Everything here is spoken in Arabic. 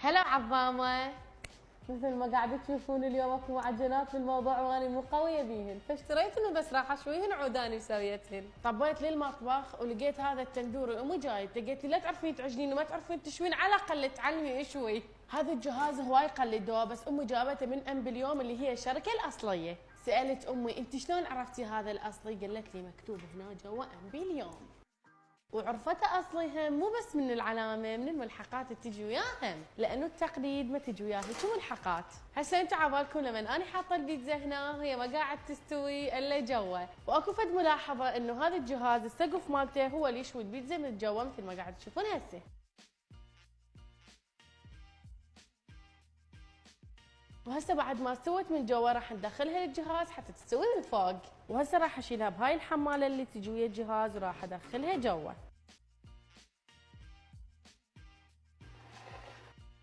هلا عظامة. مثل ما قاعد تشوفون اليوم اكو معجنات في الموضوع وانا مو قويه بيهن، فاشتريتن وبس راح اشويهن عوداني سويتهن. طبيت للمطبخ ولقيت هذا التندور امي جايبته، قالت لي لا تعرفين تعجنين وما تعرفين تشوين على الاقل تعلمي اشوي. هذا الجهاز هواي قلدوه بس امي جابته من ام باليوم اللي هي الشركه الاصليه. سالت امي انت شلون عرفتي هذا الاصلي؟ قالت لي مكتوب هنا جوا ام باليوم. وعرفته اصليها مو بس من العلامه، من الملحقات اللي تجي وياهم، لانه التقليد ما تجي وياه هيك ملحقات. هسه انتم عبالكم لما انا حاطه البيتزا هنا هي ما قاعد تستوي الا جوا، واكو فد ملاحظه انه هذا الجهاز السقف مالته هو اللي يشوي البيتزا من جوا مثل ما قاعد تشوفون هسه. وهسه بعد ما استوت من جوا راح ندخلها للجهاز حتى تستوي من فوق. وهسه راح اشيلها بهاي الحماله اللي تجي ويا الجهاز وراح ادخلها جوا.